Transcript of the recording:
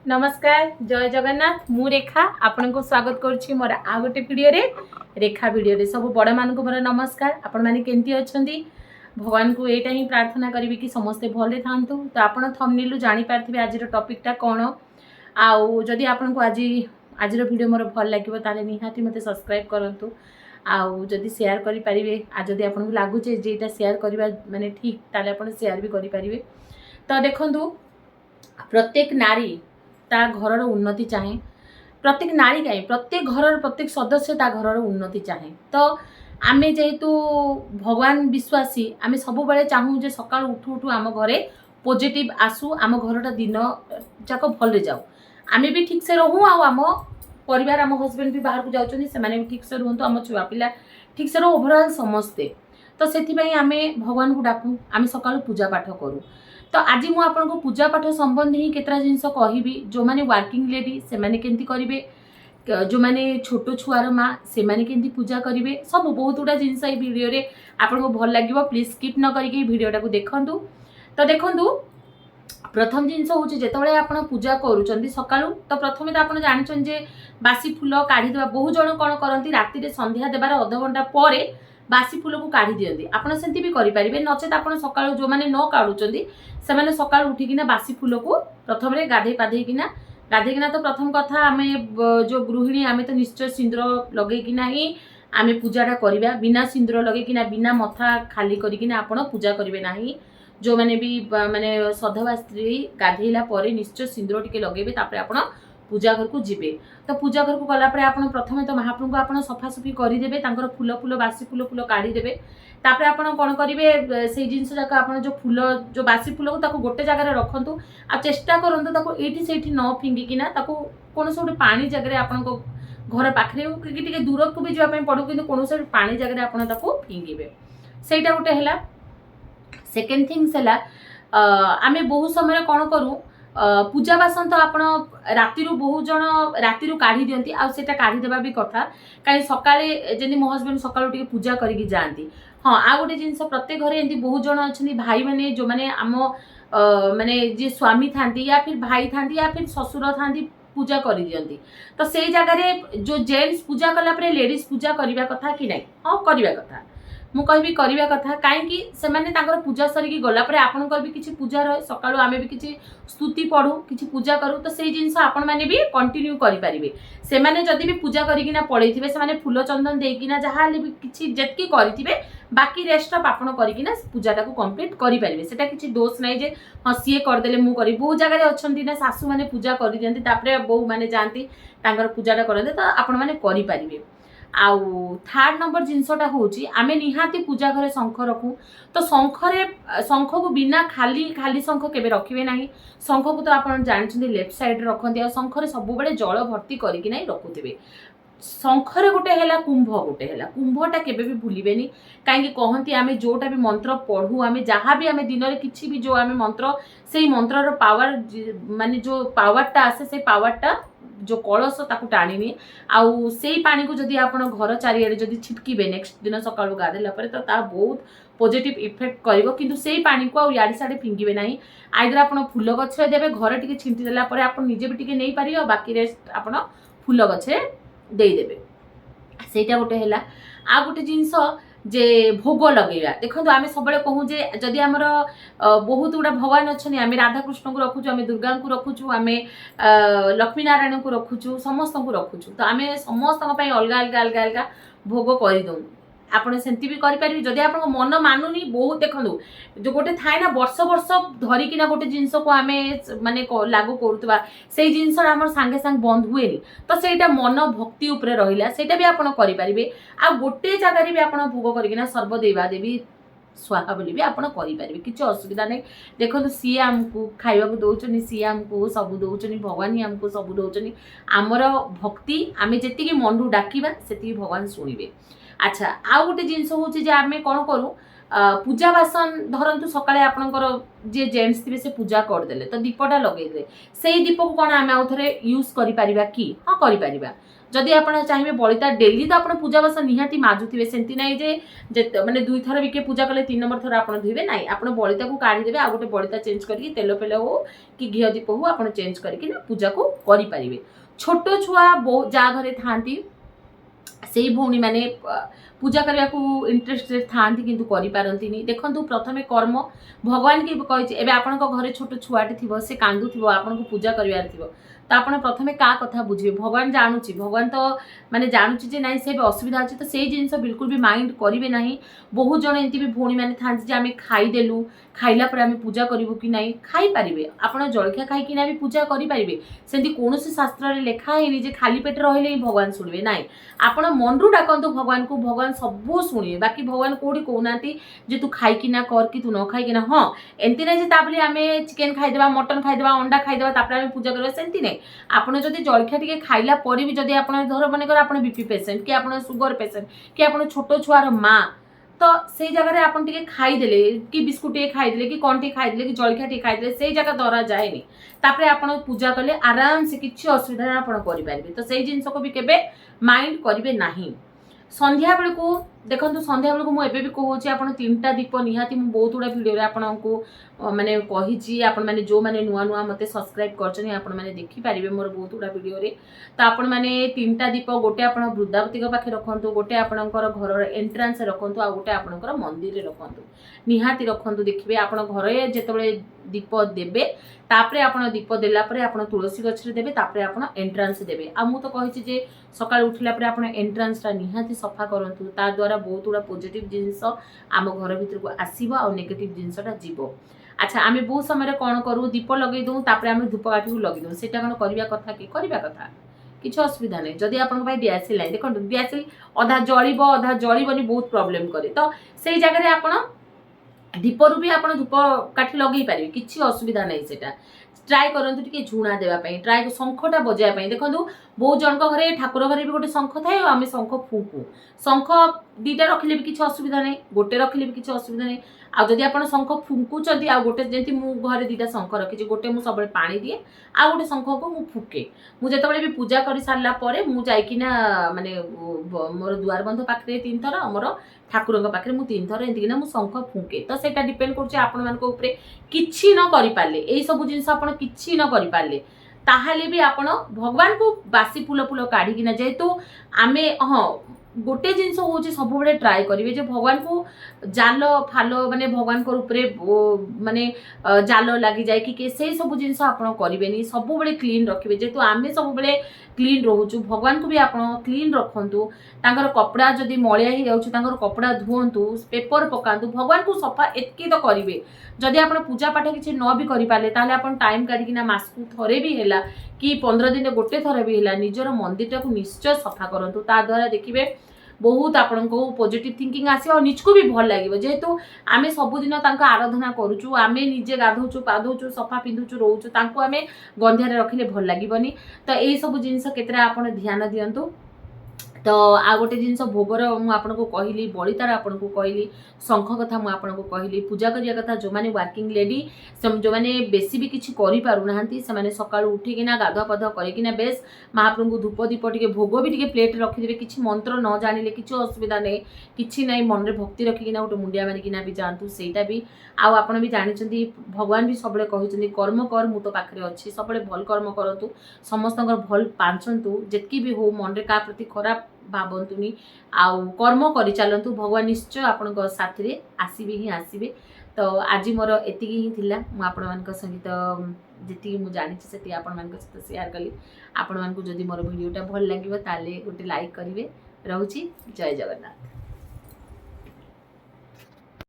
नमस्कार जय जगन्नाथ मु रेखा आपण को स्वागत करुच्ची मोर आ गोटे वीडियो रे रेखा वीडियो रे सब बड़ मान को मोर नमस्कार। आपण माने केंती अछंती भगवान को एटा ही प्रार्थना करी कि समस्ते भले थांतु। तो आपण थंबनेल जानि पारथिबे आज टॉपिक कोन आउ जदि आपण को आज वीडियो मोर भल लागिवो ताले निहाती मते सब्सक्राइब करंतु आउ जदि शेयर करि परिबे आ जदि आपण को लागु जे एटा शेयर करबा माने ठीक ताले आपण शेयर भी करि परिबे। तो देखंतु प्रत्येक नारी ता घरर उन्नति चाहे प्रत्येक नारी कहीं प्रत्येक घरर प्रत्येक सदस्य ता घरर उन्नति चाहे। तो आमे जेहेतु भगवान विश्वासी आमे सब बेले चाहू जे सकाळ उठू उठू आम घरे पॉजिटिव आसू आम घरटा दिन जाक भल जाऊ आमे भी ठीक से रहू आम परिवार आम हस्बैंड भी बाहर को जाउछन से माने भी ठीक से रहंतु आम छुआ पिला ठीक से रहो ओवरऑल समस्ते। तो सेथि पई आमे भगवान को डाकू आमे सकाळ पूजा पाठ करू। तो आज मु आपन को पूजा पाठ संबंधी ही केतरा जिंस कहबी जो माने वर्किंग लेडी से माने केंती करिवे जो माने छोटो छुआर माँ से माने केंती पूजा करिवे सब बहुत गुड़ा जिंस ए वीडियो रे आपन को भल लागिवो प्लीज स्किप न करके वीडियोटा को देखंतु। तो देखंतु प्रथम जिंस होची जेतबळे आपण पूजा करूचंती सकाळू तो प्रथमे तो आपण जानिछन जे बासी फूल काढी देबा बहु जण कोन करंती राती रे संध्या देबार आधा घंटा परे बासी फूल को काढ़ी दियंती आपण सेंती भी करि परिबे नचेत आपण सकाळू जो माने न काढुचंती से माने सकाळू उठिकिना बासी फूल को प्रथम रे गाधे पाधेकिना तो प्रथम कथा आमे जो गृहिणी आमे तो निश्चय सिंदूर लगेकिना ही आमे पूजाटा करिबा बिना सिंदूर लगेकिना बिना मथा खाली करिकिना आपण पूजा करिवे नाही। जो माने भी माने सधवा स्त्री गाधेला परे निश्चय सिंदूर टिके लगेबे तापरे आपण पूजा घर को जीवे। तो पूजा घर को गला परे आपण प्रथमे तो महाप्रभु को आपण सफा सफी करि देबे तांकर फूल फूल बासी फूल फूल काढी देबे तापरे आपण कोन करिवे से जिंस जाक आपण जो फूल जो बासी फूल को ताको गोटे जगह रे रखंतु आ चेष्टा करंतु ताको एठी सेठी न फिंगी किना ताको कोन सोटे पानी जगह रे आपण को घर पाखरे कि टिके दूर को भी जवा पे पडो किंतु कोन सोटे पानी जगह रे आपण ताको फिंगीबे सेटा गोटे हैला। सेकेंड थिंग्स हैला आमे बहु समय कोन करू पूजा बासन तो आपण राति बहु जन राति काढ़ी दियंती आ सेटा काढ़ी देबा भी कथा कहीं सकाळे जेनी मो हस्बैंड सकाळू टिके पूजा करिकि जांती। हाँ आ गोटे जिनस प्रत्येक घरे एंती बहु जन अछंती भाई माने जो माने आम माने जे स्वामी थांती या फिर भाई थांती या फिर ससुर थांती पूजा करि दियंती। तो सेई जगह रे जो जेंट्स पूजा कला परे लेडीज पूजा करिवा कथा कि नै हाँ करिवा कथा मु कहबी करिवा कथा काहेकि से माने तांकर पूजा सरिकी गला परे आपनकर भी किछि पूजा रहे सकाळू आमे भी किछि स्तुति पढू किछि पूजा करू तो सेई जिंस आपण माने भी कंटिन्यू करि परिबे। से माने जदी भी पूजा करिकिना पळैथिबे से माने फूल चंदन देकिना जहा ले भी किछि जेतकी करिथिबे बाकी रेस्ट ऑफ आपण करिकिना पूजाटा को कंप्लीट करि परिबे सेटा किछि दोष नै जे हां सिए कर देले मु करी बहु जगह रे अछंती ना सासु माने पूजा करि दियंती तापरे बहु माने जानती तांकर पूजाटा करले तो आपण माने करि परिबे। आउ थर्ड नंबर जिनसटा होची आमे निहाती पूजा घरे शंख रखू। तो शंख को बिना खाली खाली शंख केबे रखिबे नाही। शंख को तो आपण जानछन्ती लेफ्ट साइड रे रखंती आ शंख रे सब बेले जल भर्ती करिकि नाही रखुथिबे। शंख रे गोटे हैला कुंभटा केबे भी भूलिबेनी काहेकि कहंती आमे जोटा भी मंत्र पढू आमे जहा भी आमे दिन रे किछि भी जो आमे मंत्र सेही मंत्र रो पावर माने जो पावरटा आसे से पावरटा जो कलश ताकू टाणीनी आउ सेही पानी को जदि आपण घर चारियाडे जदि छिटकीबे नेक्स्ट दिन सकाळू गाधेला परे तो ता बहुत पॉजिटिव इफेक्ट करिवो किंतु सेही पानी को आ याडी साडे फिंगीबे नाही। आइदर आपण फूल गछ रे देबे घर टिके छिंटी देला परे आपण निजे भी टिके नै पारियो बाकी रेस्ट आपण फूल गछ रे देई देबे सेटा गोटे हैला। आ गोटे जिंस जे भोग लगेगा देखो आमे सबले कहू जे जदि आमर बहुत गुड़ा भगवान अच्छे आमे राधा कृष्ण को रखुचु आमे दुर्गा को रखुचु आमे लक्ष्मी नारायण को रखुचु समस्त को रखुचु तो आमे समस्त अलगा अलगा अलगा अलगा भोग कर दऊ आपण सेंती भी करि परिबे जदि आपण मन मानुनी बहुत देखंदु जो गोटे थाए ना वर्ष वर्ष धरिकिना गोटे जिंस को आमे माने लागू करूतबा सेही जिंस हमर संगे संग बंद हुएनी तो सेटा मन भक्ति ऊपर रहिला सेटा भी आपण करि परिबे। आ गोटे जगह रे भी आपण भोग करिकिना सर्व देवा देवी स्वाहा बोली भी आपण करि परिबे किछ असुविधा नै। देखंतु सी हमकु खाइबा को दोचनी सी हमकु सब दोचनी भगवान ही हमकु सब दोचनी हमर भक्ति आमे जेति के मनरु डाकिबा सेति भगवान सुनिबे। अच्छा आउ गोटे जिनस होची जे आमे कोन करू पूजा बासन धरतु सकाळे आपणकर जे जेंट्स थे से पूजा करदे तो दीपटा लगे से दीप को कौन आम आउ थे यूज कर कि हाँ कर जदि आप चाहिए बलिता डेली तो आप पूजा बासन निहाती माजुवे सेमती ना माने 2 थर भी पूजा कले 3 नंबर थर आप धोबे ना आप बलिता को काढ़ीदेवे आ गोटे बलिता चेंज करके तेल फेल हो कि घी दीप हो आप चेंज करके पूजा को करें। छोट छुआ बहुत जहाँ घरे था से भौणी मैंने पूजा करने को इंटरेस्टेड था किंतु करें देखो प्रथमे कर्म भगवान की कही आपण घरे छोट छुआटे थी से कांदु थी आपन को पूजा करार थी तो आप प्रथमे क्या कथा बुझे भगवान जानूची भगवान तो माने जानूची जे नाई से भी असुविधा अच्छे तो से जिनस बिल्कुल भी माइंड करेंगे ना। बहुत जन एमती भी भौणी मैंने था आम खाईदेलु खाइला पर आम पूजा करूँ कि ना खाई पारे आप जलखिया खाईकिना भी पूजा करेंगे सेमती कौन शास्त्र में लिखाई जे खाली पेट रही भगवान शुणे ना आप मनरू डाकतु भगवान को भगवान सबू शुणे बाकी भगवान कौटी कहना जे तू खाईकिना कर कि तू न खाईकिना हाँ एमती ना जे आम चिकेन खाईदेवा मटन खाईदेवा अंडा खाईदेवा आम पूजा करवा सेमती ना आप जदि जलखिया टी खाइला पर भी जदि आप धर मन आप बीपी पेसेंट कि आप सुगर पेसेंट कि आप छोट छुआर माँ तो से जगह आप खाईदे कि बिस्कुट टे खाईदे कि कौन टे खाईदे कि जलखिया टे खाईदे से जगह दरा जाए तापर आप पूजा कले आराम से किसी असुविधा आप करेंगे तो से जिन को भी केबे माइंड करेंगे ना। संध्या बेल को देखो संध्या बेल को मुझे भी कहूँ आप 3टा दीप निहाती मुझे बहुत गुड़ा भिडियो आपको माने कही आपण मैंने जो मैंने नुआ नुआ मत सब्सक्राइब कर देखिपारे मोर बहुत गुड़ा भिडियो तो आपण मैंने 3टा दीप गोटे आप वृद्धावती पाखे रखु गोटे आपणकर घर एंट्रांस रखु आ गोटे आपणकर मंदिर रखु निहाती रखु देखिए आप घर जिते दीप देवे तापरे आप दीप देलापर आप तुलसी गच्छे देवे तापरे आप एंट्रांस देवे आ मु तो कही सकाळ उठिला पर आप एंट्रांसटा निहाती सफा करंतु ता द्वारा बहुत गुड़ा पॉजिटिव जिनस आम घर भीतर को आसीबो आ नेगेटिव जिनसटा जीवो। अच्छा आम बहुत समय कौन करूँ दीप लगे दूँ तापर आम धूपकाठी को लगे दूँ से कौन करवा कथा कि करवा कथा किसी असुविधा नहीं जदि आप दियासिल ना देखो दियासिल अधा जलिब अधा जलिबनी बहुत प्रोब्लेम करे तो से जगह आप दीपरू भी आप धूप काठी लगे पारे किसी असुविधा नहीं सेटा ट्राए करंतु टिके झुणा देवाई ट्राए शंखटा बजाइवाई देखो बहुत जन घरे ठाकुर घरे भी गोटे शंख थाए आम शंख फुंकू शंख 2टा रखिले भी किसी असुविधा नहीं गोटे रखिले भी किसी असुविधा नहीं आ जदि आप शंख फुंकुच आ गोटे जमी मु घरे 2टा शंख रखी गोटे मुझे सब पानी दिए आ गोटे शंख को मु फुके मुझे भी पूजा कर सारा पर मुझाइना माने मोर दुआर बंध पाखे 3 थर मोर ठाकुर पाखे मुझे 3 थर एमतीना मुझे शंख फुके तो सेटा डिपेंड कर किसी न करें यही सब जिन आप किसी न करें ताहले भी आप भगवान को बासी फूल फूल काढ़िकिना जेहेतु आमे हाँ गोटे जिनस हूँ सब बड़े ट्राए करेंगे जो भगवान को जाल फाल माने भगवान को ऊपर माने जाल लगी जाए कि से सब जिनस आप करेंगे सब बड़े क्लीन रखिए जेहेतु आम सब बड़े क्लीन रोचु भगवान को भी आप क्लीन रखु कपड़ा जदि मलिया ही जाऊँ कपड़ा धुवंतु पेपर पकातु भगवान को सफा एतकी तो करेंगे जदि आप पूजा पाठ किसी न भी करें ताले आप टाइम काढ़िकिना मासकू थरे भी है कि 15 दिन गोटे थर भी है निजर मंदिर को निश्चय सफा करूँ ता द्वारा देखिए बहुत आपण को पॉजिटिव थिंकिंग आसी और निजको भी भल लगे जेहेतु आम सबुदिन आराधना करुचु आम निजे गाधौचु पाधौचु सफा पिंधुचु रोचु तांको आम गंधियारे रखिले भल लगेनि तो यही सब जिनस केतरा आपण ध्यान दियंतु। तो आ गोटे जिनस भोगर मुझे कहली बलितार आपको कहली शंख कथा मुझे कहली पूजा करिया कथा जो मैंने वर्किंग लेडी जो मैंने बेसी भी किसी करें सका उठिकिना गाधुआ पाधुआ करना बेस महाप्रभु को धूप दीप टे भोग भी टे प्लेट रखिदे किसी मंत्र न जानिले किसी असुविधा नहीं किसी ना मन में भक्ति रखिकिना गोटे मुंडिया मारिकिना भी जातु सेटा भी आप भी जानते भगवान भी सब कहते कर्म कर मु तो पाखे अच्छी सब भल कर्म करूँ समस्त भल पांचतु जितकी भी हो मन में क्या प्रति खराब भावतुनी आउ कर्म कर चलतु भगवान निश्चय आपण साथी आसबे ही आसबे। तो आज मोर एति ही थिला मुझे सहित जी मुझे जानी से आपण सहित शेयर कली आपण जदि मोर वीडियोटा भल लगे ताले गोटे लाइक करेंगे। रोची जय जगन्नाथ।